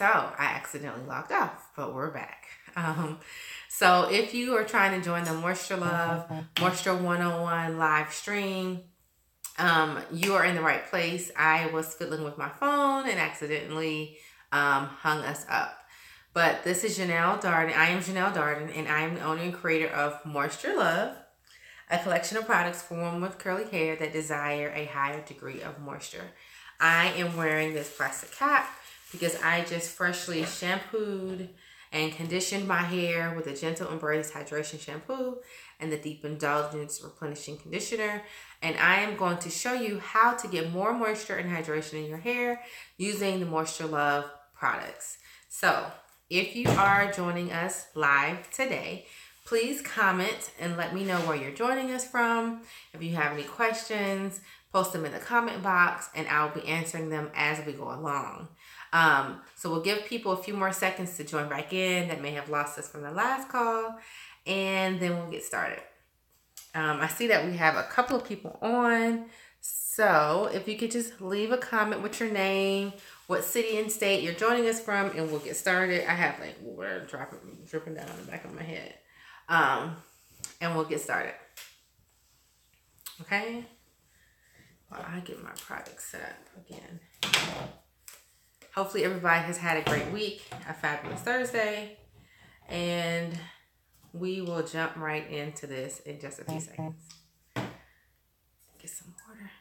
So I accidentally logged off, but we're back. So if you are trying to join the Moisture Love Moisture 101 live stream, you are in the right place. I was fiddling with my phone and accidentally hung us up. But this is Janelle Darden. I am Janelle Darden, and I am the owner and creator of Moisture Love, a collection of products for women with curly hair that desire a higher degree of moisture. I am wearing this plastic cap because I just freshly shampooed and conditioned my hair with a Gentle Embrace Hydration Shampoo and the Deep Indulgence Replenishing Conditioner. And I am going to show you how to get more moisture and hydration in your hair using the Moisture Love products. So if you are joining us live today, please comment and let me know where you're joining us from. If you have any questions, post them in the comment box and I'll be answering them as we go along. So we'll give people a few more seconds to join back in that may have lost us from the last call, and then we'll get started. I see that we have a couple of people on, so if you could just leave a comment with your name, what city and state you're joining us from, and we'll get started. I have like water dripping down on the back of my head, and we'll get started. Okay, while I get my product set up again. Hopefully everybody has had a great week, a fabulous Thursday, and we will jump right into this in just a few seconds. Get some water.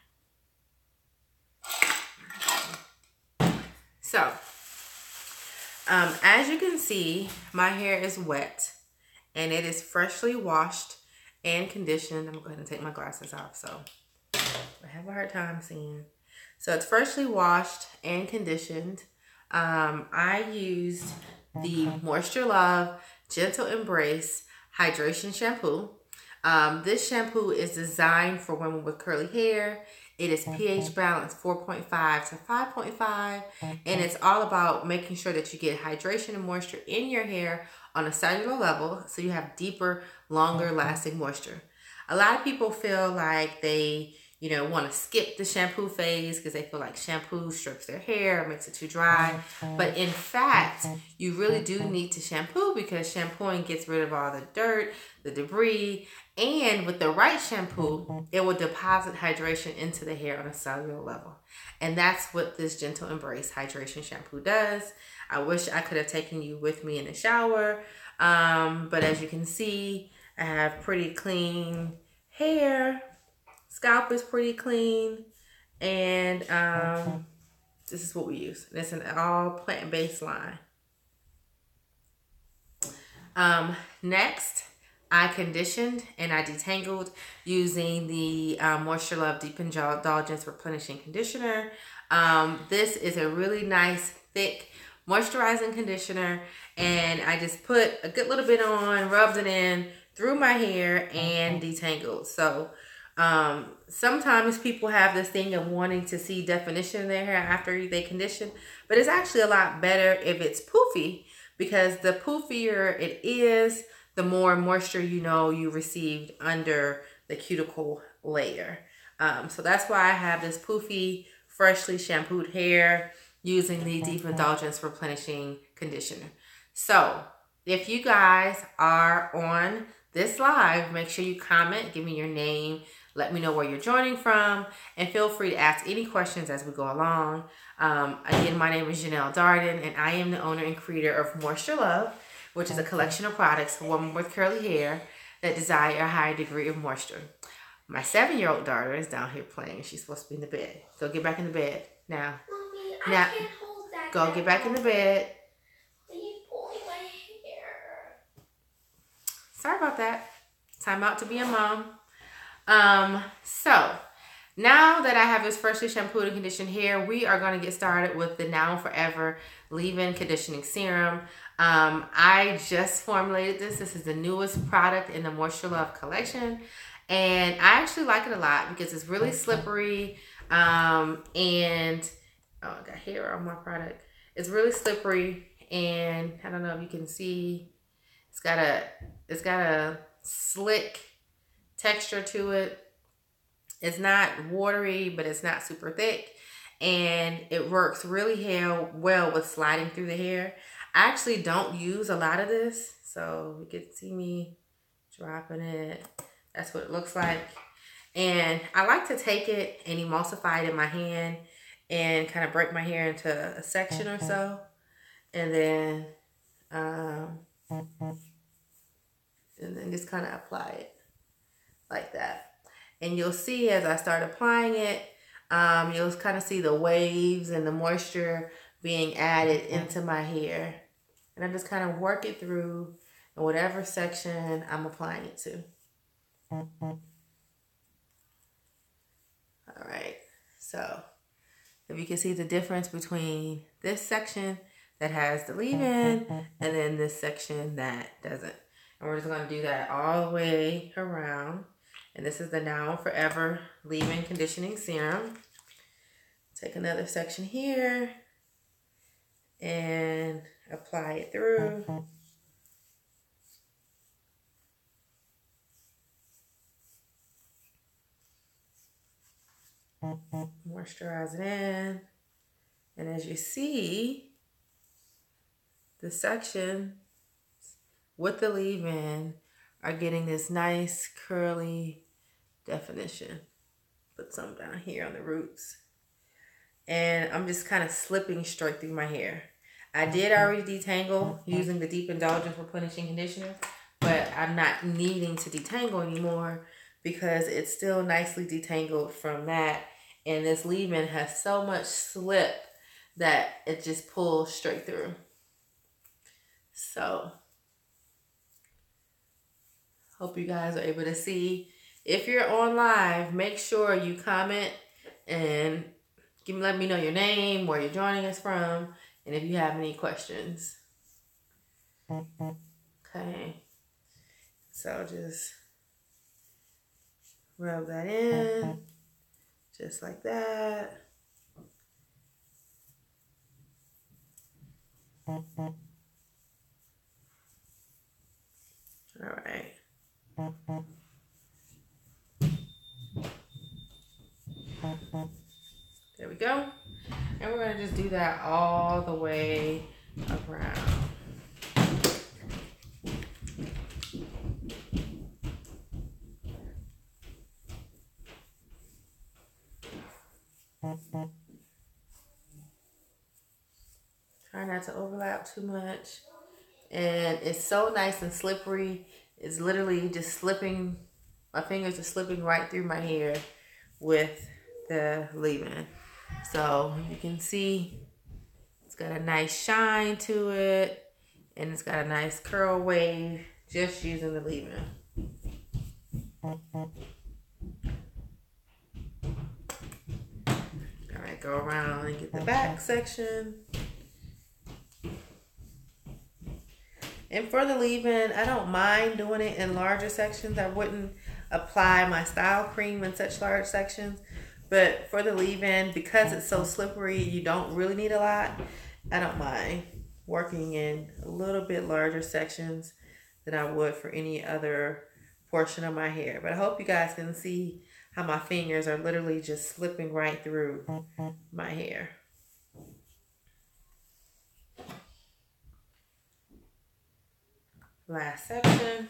So, as you can see, my hair is wet and it is freshly washed and conditioned. I'm going to go ahead and take my glasses off so I have a hard time seeing. So it's freshly washed and conditioned. I used the Moisture Love Gentle Embrace Hydration Shampoo. This shampoo is designed for women with curly hair. It is pH balanced 4.5 to 5.5, and it's all about making sure that you get hydration and moisture in your hair on a cellular level so you have deeper, longer lasting moisture. A lot of people feel like they want to skip the shampoo phase because they feel like shampoo strips their hair, makes it too dry. But in fact, you really do need to shampoo because shampooing gets rid of all the dirt, the debris, and with the right shampoo, it will deposit hydration into the hair on a cellular level. And that's what this Gentle Embrace Hydration Shampoo does. I wish I could have taken you with me in the shower, but as you can see, I have pretty clean hair. Scalp is pretty clean, and this is what we use. It's an all plant-based line. Next, I conditioned and I detangled using the Moisture Love Deep Indulgence Replenishing Conditioner. This is a really nice, thick, moisturizing conditioner, and I just put a good little bit on, rubbed it in through my hair, and detangled. So sometimes people have this thing of wanting to see definition in their hair after they condition, but it's actually a lot better if it's poofy, because the poofier it is, the more moisture you received under the cuticle layer. So that's why I have this poofy, freshly shampooed hair using the Deep Indulgence Replenishing Conditioner. So if you guys are on this live, make sure you comment, give me your name, let me know where you're joining from, and feel free to ask any questions as we go along. Again, my name is Janelle Darden, and I am the owner and creator of Moisture Love, which is a collection of products for women with curly hair that desire a higher degree of moisture. My 7-year-old daughter is down here playing. She's supposed to be in the bed. Go get back in the bed now. Mommy, I can't hold that. Go get back in the bed. Please pull my hair. Sorry about that. Time out to be a mom. So now that I have this freshly shampooed and conditioned hair, we are going to get started with the Now and Forever Leave-In Conditioning Serum. I just formulated this. This is the newest product in the Moisture Love collection, and I actually like it a lot because it's really slippery, and oh, I got hair on my product. It's really slippery, and I don't know if you can see, it's got a slick texture to it. It's not watery, but it's not super thick. and it works really well with sliding through the hair. I actually don't use a lot of this, so you can see me dropping it. That's what it looks like. And I like to take it and emulsify it in my hand and kind of break my hair into a section or so. And then just kind of apply it like that. And you'll see as I start applying it, you'll kind of see the waves and the moisture being added into my hair. And I just kind of work it through in whatever section I'm applying it to. All right, so if you can see the difference between this section that has the leave-in and then this section that doesn't. And we're just going to do that all the way around. And this is the Now and Forever Leave-In Conditioning Serum. Take another section here and apply it through. Moisturize it in. And as you see, the sections with the leave-in are getting this nice curly definition. Put some down here on the roots. And I'm just kind of slipping straight through my hair. I did already detangle using the Deep Indulgence Replenishing Conditioner, but I'm not needing to detangle anymore because it's still nicely detangled from that. And this leave-in has so much slip that it just pulls straight through. So, hope you guys are able to see. If you're on live, make sure you comment and let me know your name, where you're joining us from, and if you have any questions. Okay. So just rub that in, just like that. All right. There we go. And we're going to just do that all the way around. Try not to overlap too much. And it's so nice and slippery. It's literally just slipping. My fingers are slipping right through my hair with the leave-in. So you can see it's got a nice shine to it. And it's got a nice curl wave just using the leave-in. All right, go around and get the back section. And for the leave-in, I don't mind doing it in larger sections. I wouldn't apply my style cream in such large sections. But for the leave-in, because it's so slippery, you don't really need a lot. I don't mind working in a little bit larger sections than I would for any other portion of my hair. But I hope you guys can see how my fingers are literally just slipping right through my hair. Last section.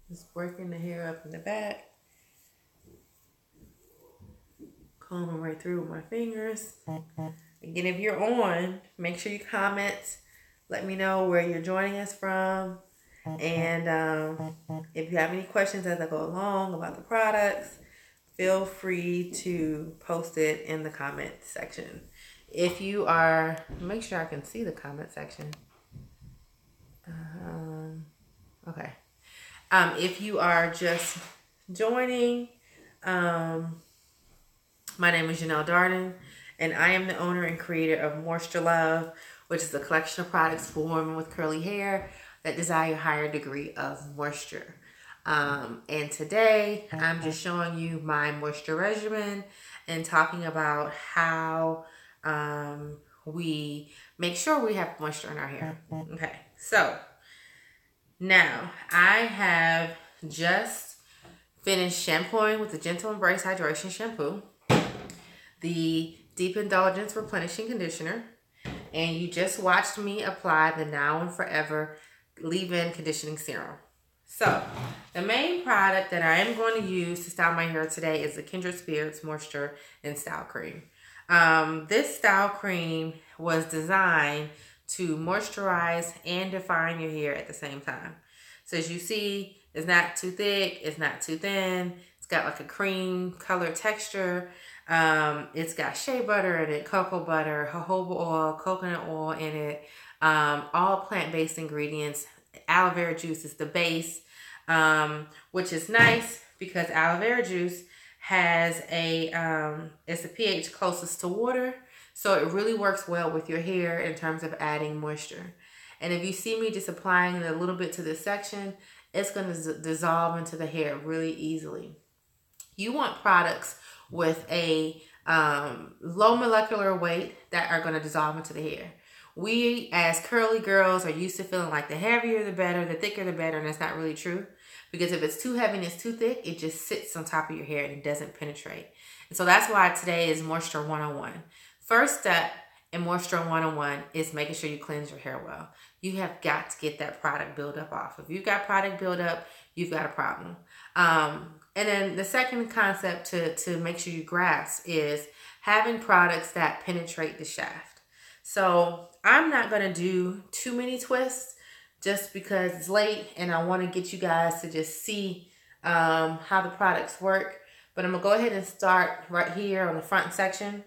Just working the hair up in the back. Combing right through with my fingers. Again, if you're on, make sure you comment. Let me know where you're joining us from. And if you have any questions as I go along about the products, feel free to post it in the comment section. If you are, make sure I can see the comment section. Okay. If you are just joining, my name is Janelle Darden, and I am the owner and creator of Moisture Love, which is a collection of products for women with curly hair that desire a higher degree of moisture. And today I'm just showing you my moisture regimen and talking about how we make sure we have moisture in our hair. Okay, so now I have just finished shampooing with the Gentle Embrace Hydration Shampoo, the Deep Indulgence Replenishing Conditioner, and you just watched me apply the Now and Forever Leave-In Conditioning Serum. So, the main product that I am going to use to style my hair today is the Kindred Spirits Moisture and Style Cream. This style cream was designed to moisturize and define your hair at the same time. So as you see, it's not too thick, it's not too thin. It's got like a cream color texture. It's got shea butter in it, cocoa butter, jojoba oil, coconut oil in it. All plant-based ingredients. Aloe vera juice is the base, which is nice because aloe vera juice has it's a pH closest to water. So it really works well with your hair in terms of adding moisture. And if you see me just applying it a little bit to this section, it's going to dissolve into the hair really easily. You want products with a low molecular weight that are going to dissolve into the hair. We as curly girls are used to feeling like the heavier the better, the thicker the better, and that's not really true. Because if it's too heavy and it's too thick, it just sits on top of your hair and it doesn't penetrate. And so that's why today is Moisture 101. First step in Moisture 101 is making sure you cleanse your hair well. You have got to get that product buildup off. If you've got product buildup, you've got a problem. And then the second concept to make sure you grasp is having products that penetrate the shaft. So I'm not going to do too many twists just because it's late and I want to get you guys to just see how the products work. But I'm going to go ahead and start right here on the front section.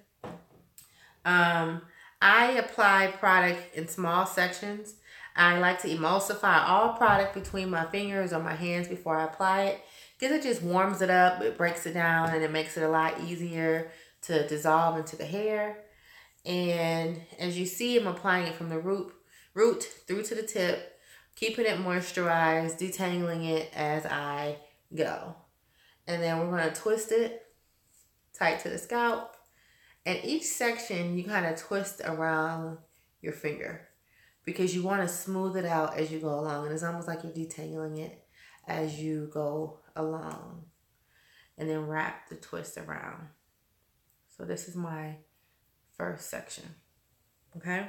I apply product in small sections. I like to emulsify all product between my fingers or my hands before I apply it because it just warms it up, it breaks it down, and it makes it a lot easier to dissolve into the hair. And as you see, I'm applying it from the root through to the tip, keeping it moisturized, detangling it as I go. And then we're going to twist it tight to the scalp. And each section, you kind of twist around your finger because you want to smooth it out as you go along. And it's almost like you're detangling it as you go along. And then wrap the twist around. So this is my first section. Okay?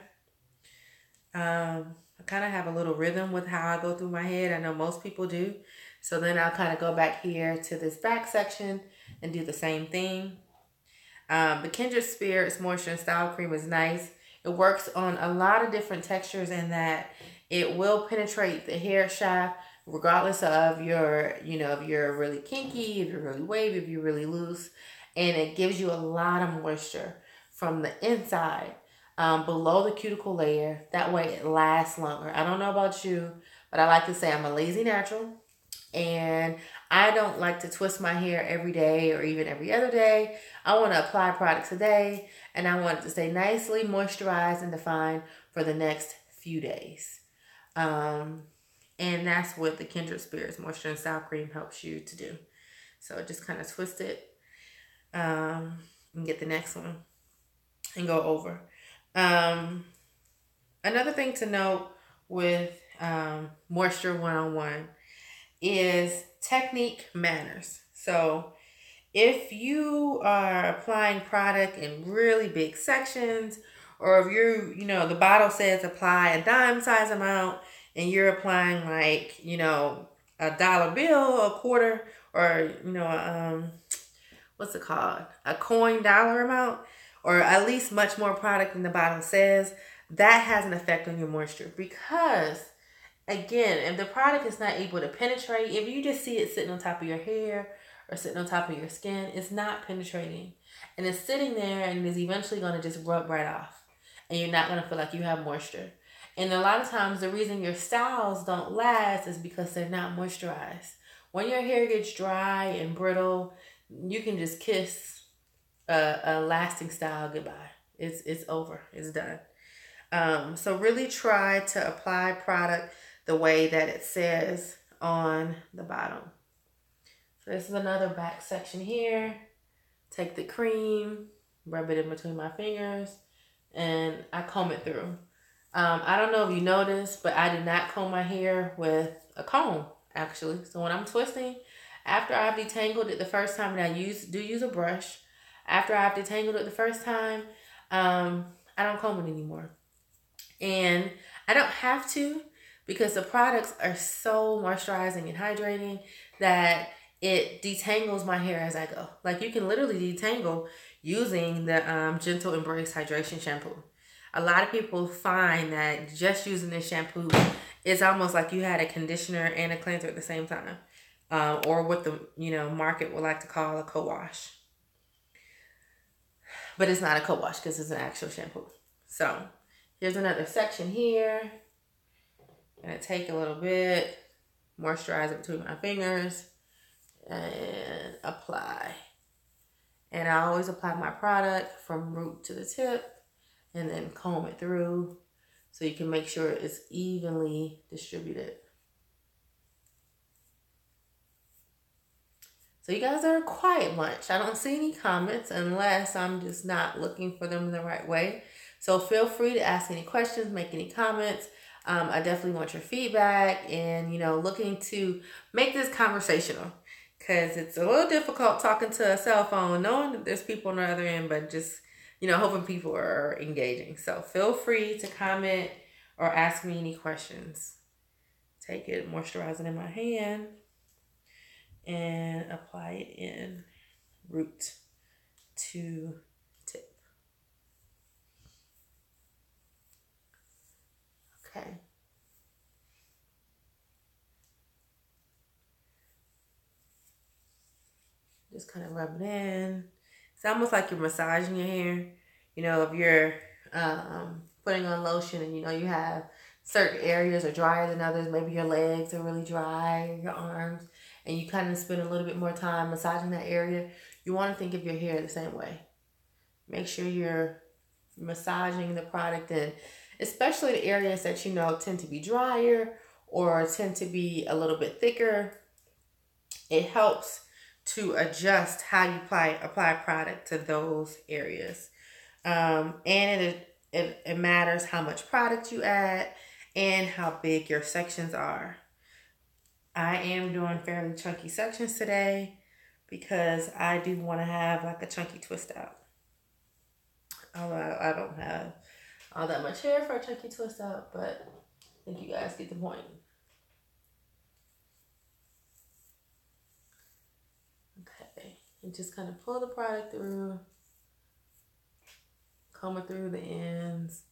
I kind of have a little rhythm with how I go through my head. I know most people do. So then I'll kind of go back here to this back section and do the same thing. The Kindred Spirits Moisture and Style Cream is nice. It works on a lot of different textures in that it will penetrate the hair shaft regardless of your, if you're really kinky, if you're really wavy, if you're really loose. And it gives you a lot of moisture from the inside below the cuticle layer. That way it lasts longer. I don't know about you, but I like to say I'm a lazy natural. And I don't like to twist my hair every day or even every other day. I want to apply products a day, and I want it to stay nicely moisturized and defined for the next few days. And that's what the Kindred Spirits Moisture and Style Cream helps you to do. So just kind of twist it and get the next one and go over. Another thing to note with Moisture 101 is technique matters. So if you are applying product in really big sections, or if you're, the bottle says apply a dime size amount and you're applying like, a dollar bill, a quarter, or, what's it called? A coin dollar amount, or at least much more product than the bottle says, that has an effect on your moisture because again, if the product is not able to penetrate, if you just see it sitting on top of your hair or sitting on top of your skin, it's not penetrating. And it's sitting there and it's eventually going to just rub right off. And you're not going to feel like you have moisture. And a lot of times the reason your styles don't last is because they're not moisturized. When your hair gets dry and brittle, you can just kiss a lasting style goodbye. It's over. It's done. So really try to apply product the way that it says on the bottom. So this is another back section here. Take the cream, rub it in between my fingers, and I comb it through. I don't know if you noticed, but I did not comb my hair with a comb, actually. So when I'm twisting, after I've detangled it the first time, and I use a brush, after I've detangled it the first time, I don't comb it anymore. And I don't have to, because the products are so moisturizing and hydrating that it detangles my hair as I go. Like, you can literally detangle using the Gentle Embrace Hydration Shampoo. A lot of people find that just using this shampoo, it's almost like you had a conditioner and a cleanser at the same time. Or what the market would like to call a co-wash. But it's not a co-wash because it's an actual shampoo. So here's another section here. I'm going to take a little bit, moisturize it between my fingers, and apply. And I always apply my product from root to the tip and then comb it through so you can make sure it's evenly distributed. So you guys are a quiet bunch. I don't see any comments unless I'm just not looking for them in the right way. So feel free to ask any questions, make any comments. I definitely want your feedback and, looking to make this conversational, because it's a little difficult talking to a cell phone, knowing that there's people on the other end, but just, hoping people are engaging. So feel free to comment or ask me any questions. Take it, moisturize it in my hand, and apply it in root to tip. Okay. Just kind of rub it in. It's almost like you're massaging your hair. If you're putting on lotion and you have certain areas are drier than others, maybe your legs are really dry, your arms, and you kind of spend a little bit more time massaging that area, you want to think of your hair the same way. Make sure you're massaging the product in, especially the areas that tend to be drier or tend to be a little bit thicker. It helps to adjust how you apply product to those areas. And it matters how much product you add and how big your sections are. I am doing fairly chunky sections today because I do want to have like a chunky twist out. Although I don't have all that much hair for a chunky twist out, but I think you guys get the point. Okay, and just kind of pull the product through, comb it through the ends.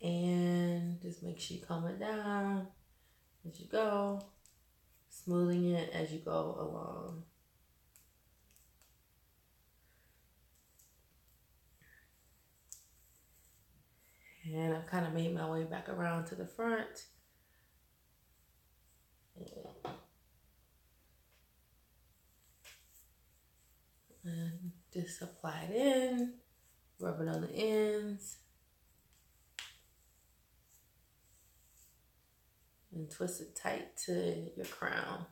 And just make sure you comb it down as you go, smoothing it as you go along. And I've kind of made my way back around to the front. And just apply it in, rub it on the ends. And twist it tight to your crown.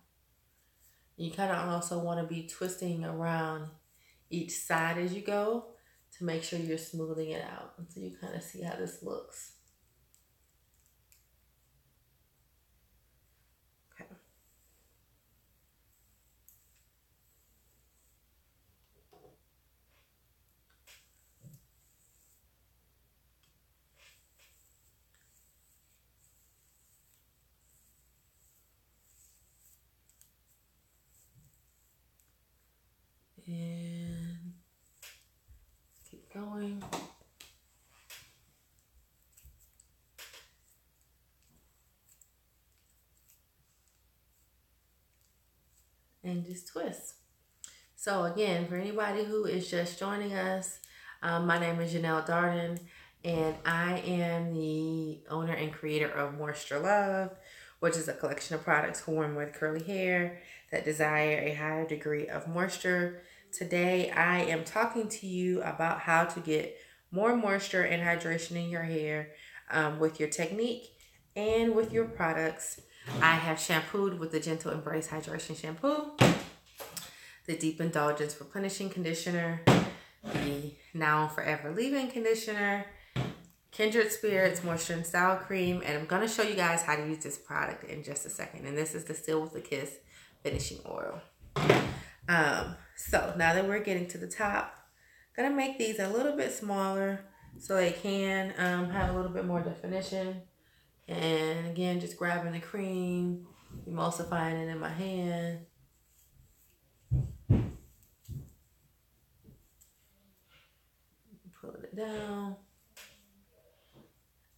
You kind of also want to be twisting around each side as you go to make sure you're smoothing it out until you kind of see how this looks. Okay. And keep going. And just twist. So again, for anybody who is just joining us, my name is Janelle Darden, and I am the owner and creator of Moisture Love, which is a collection of products for women with curly hair that desire a higher degree of moisture. Today, I am talking to you about how to get more moisture and hydration in your hair with your technique and with your products. I have shampooed with the Gentle Embrace Hydration Shampoo, the Deep Indulgence Replenishing Conditioner, the Now Forever Leave-In Conditioner, Kindred Spirits Moisture and Style Cream, and I'm going to show you guys how to use this product in just a second. And this is the Still with a Kiss Finishing Oil. So now that we're getting to the top, I'm going to make these a little bit smaller so they can have a little bit more definition. And again, just grabbing the cream, emulsifying it in my hand. Pulling it down.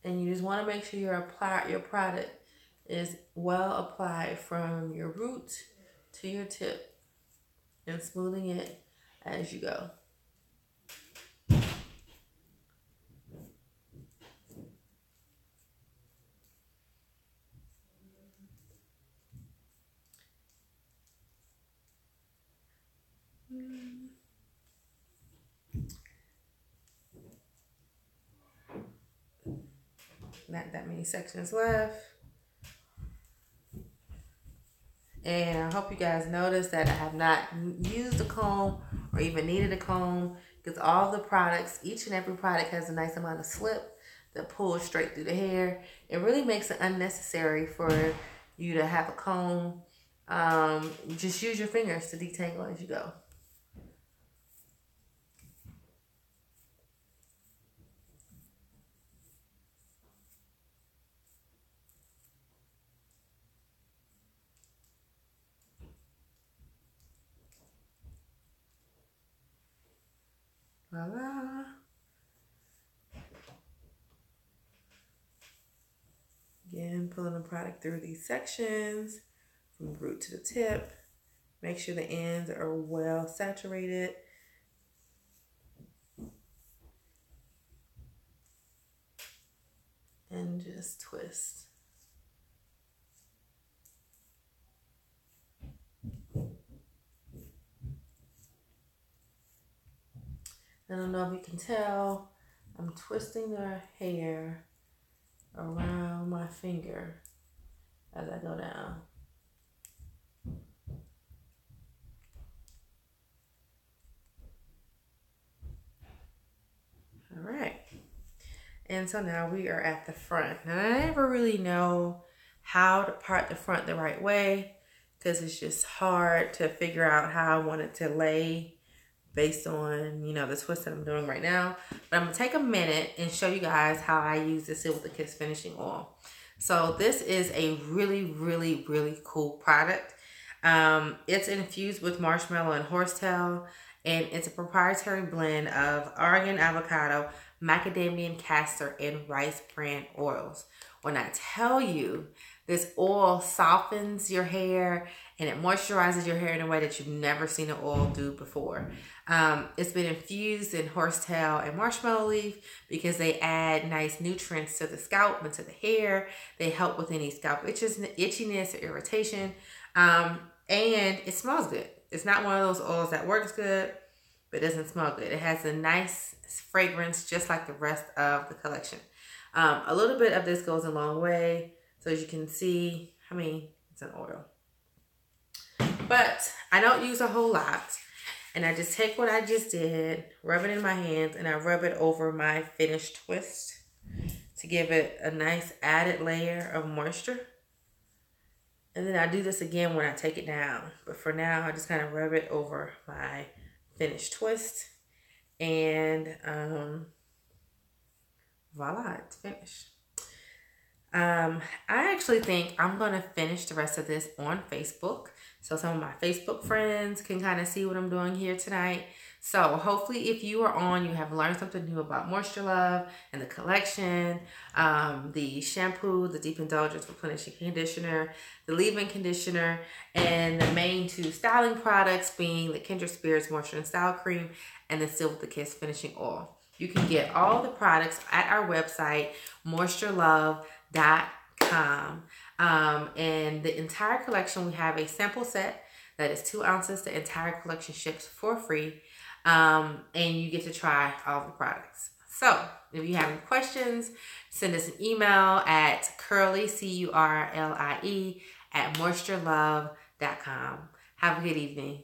And you just want to make sure your product is well applied from your root to your tip and smoothing it as you go. Not that many sections left. And I hope you guys notice that I have not used a comb or even needed a comb, because all the products, each and every product has a nice amount of slip that pulls straight through the hair. It really makes it unnecessary for you to have a comb. Just use your fingers to detangle as you go. Voila. Again, pulling the product through these sections from the root to the tip. Make sure the ends are well saturated. And just twist. I don't know if you can tell, I'm twisting the hair around my finger as I go down. All right. And so now we are at the front. And I never really know how to part the front the right way, because it's just hard to figure out how I want it to lay based on, you know, the twist that I'm doing right now. But I'm going to take a minute and show you guys how I use the Still with a Kiss finishing oil. So this is a really, really, really cool product. It's infused with marshmallow and horsetail, and it's a proprietary blend of argan, avocado, macadamia, castor, and rice bran oils. When I tell you, this oil softens your hair and it moisturizes your hair in a way that you've never seen an oil do before. It's been infused in horsetail and marshmallow leaf because they add nice nutrients to the scalp and to the hair. They help with any scalp itchiness or irritation. And it smells good. It's not one of those oils that works good, but doesn't smell good. It has a nice fragrance just like the rest of the collection. A little bit of this goes a long way. So as you can see, I mean, it's an oil. But I don't use a whole lot. And I just take what I just did, rub it in my hands, and I rub it over my finished twist to give it a nice added layer of moisture. And then I do this again when I take it down. But for now, I just kind of rub it over my finished twist. And voila, it's finished. I actually think I'm going to finish the rest of this on Facebook, so some of my Facebook friends can kind of see what I'm doing here tonight. So hopefully if you are on, you have learned something new about Moisture Love and the collection, the shampoo, the Deep Indulgence Replenishing Conditioner, the leave-in conditioner, and the main two styling products being the Kindred Spirits Moisture and Style Cream and the Still with a Kiss Finishing Oil. You can get all the products at our website, moisturelove.com. And the entire collection, we have a sample set that is 2 ounces. The entire collection ships for free. And you get to try all the products. So if you have any questions, send us an email at curly, CURLIE, @moisturelove.com. Have a good evening.